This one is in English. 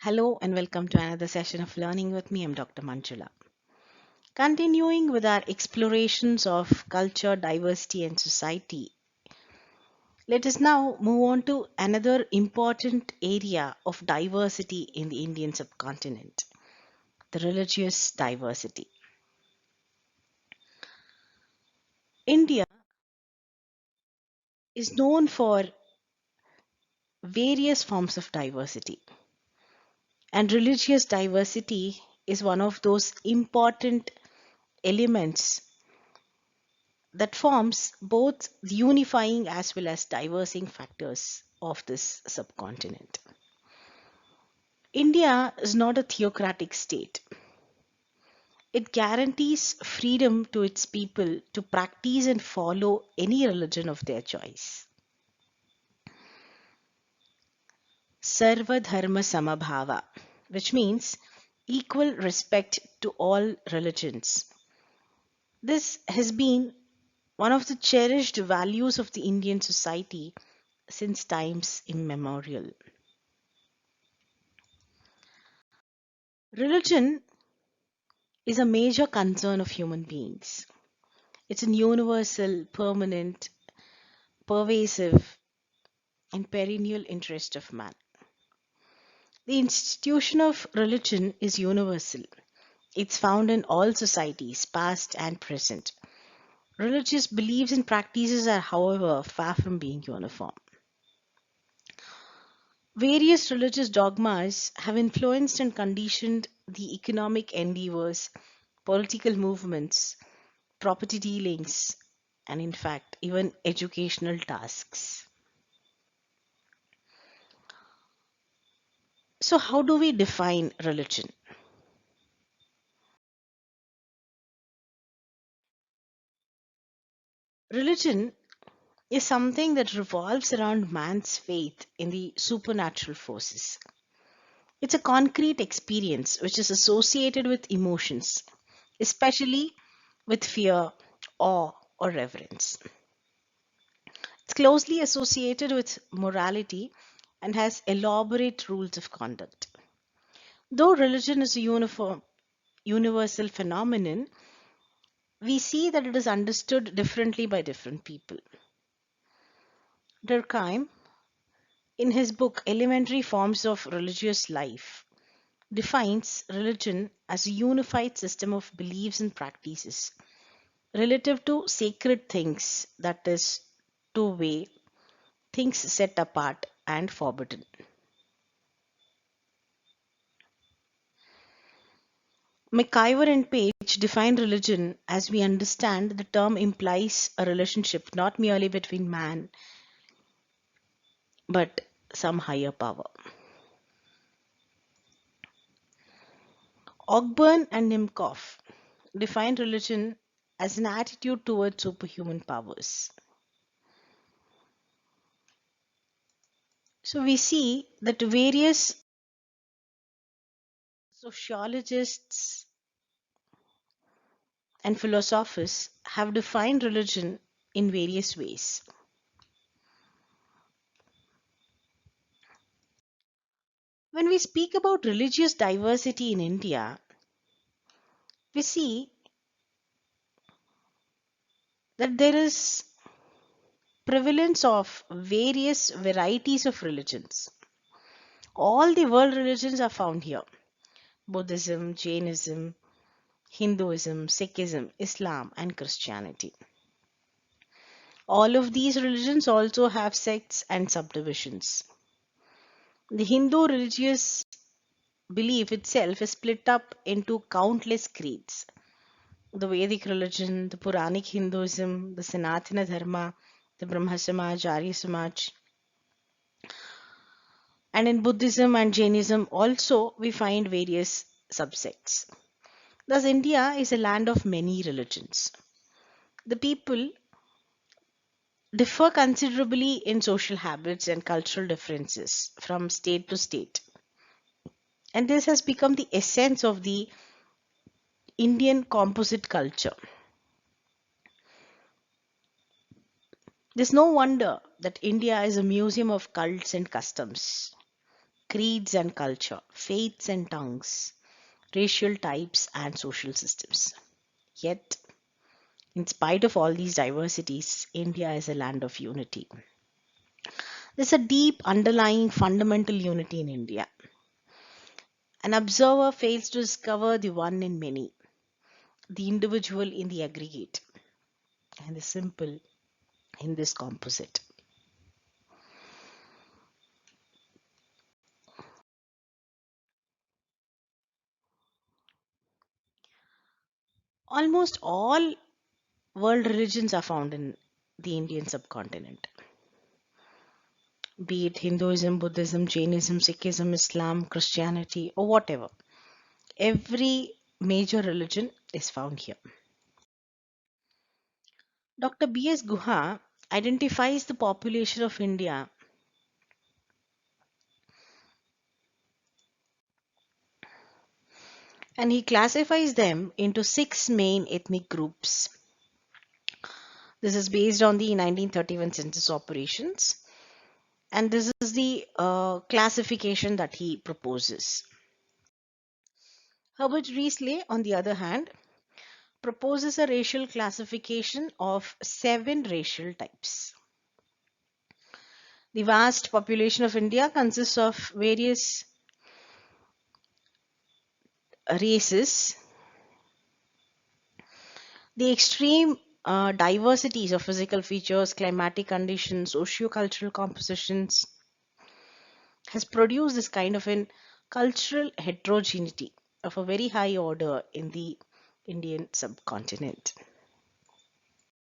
Hello and welcome to another session of Learning with me. I'm Dr. Manjula. Continuing with our explorations of culture, diversity, and society, let us now move on to another important area of diversity in the Indian subcontinent, the religious diversity. India is known for various forms of diversity, and religious diversity is one of those important elements that forms both the unifying as well as diversing factors of this subcontinent. India is not a theocratic state. It guarantees freedom to its people to practice and follow any religion of their choice. Sarva Dharma Samabhava, which means equal respect to all religions. This has been one of the cherished values of the Indian society since times immemorial. Religion is a major concern of human beings. It's an universal, permanent, pervasive, and perennial interest of man. The institution of religion is universal. It's found in all societies, past and present. Religious beliefs and practices are, however, far from being uniform. Various religious dogmas have influenced and conditioned the economic endeavors, political movements, property dealings, and in fact, even educational tasks. So, how do we define religion? Religion is something that revolves around man's faith in the supernatural forces. It's a concrete experience which is associated with emotions, especially with fear, awe, or reverence. It's closely associated with morality and has elaborate rules of conduct. Though religion is a universal phenomenon, we see that it is understood differently by different people. Durkheim, in his book Elementary Forms of Religious Life, defines religion as a unified system of beliefs and practices relative to sacred things, that is, to weigh things set apart and forbidden. McIver and Page define religion as we understand the term implies a relationship not merely between man but some higher power. Ogburn and Nimkoff define religion as an attitude towards superhuman powers. So we see that various sociologists and philosophers have defined religion in various ways. When we speak about religious diversity in India, we see that there is prevalence of various varieties of religions. All the world religions are found here: Buddhism, Jainism, Hinduism, Sikhism, Islam, and Christianity. All of these religions also have sects and subdivisions. The Hindu religious belief itself is split up into countless creeds: the Vedic religion, the Puranic Hinduism, the Sanatana Dharma, the Brahma Samaj, Arya Samaj. And in Buddhism and Jainism also we find various subsects. Thus, India is a land of many religions. The people differ considerably in social habits and cultural differences from state to state. And this has become the essence of the Indian composite culture. There's no wonder that India is a museum of cults and customs. creeds and culture, faiths and tongues, racial types and social systems. Yet, in spite of all these diversities, India is a land of unity. There's a deep underlying fundamental unity in India. An observer fails to discover the one in many, the individual in the aggregate, and the simple in this composite. Almost all world religions are found in the Indian subcontinent, be it Hinduism, Buddhism, Jainism, Sikhism, Islam, Christianity, or whatever. Every major religion is found here. Dr. B.S. Guha identifies the population of India and he classifies them into six main ethnic groups. This is based on the 1931 census operations, and this is the classification that he proposes. Herbert Riesle, on the other hand, proposes a racial classification of seven racial types. The vast population of India consists of various races. The extreme diversities of physical features, climatic conditions, socio-cultural compositions has produced this kind of an cultural heterogeneity of a very high order in the Indian subcontinent.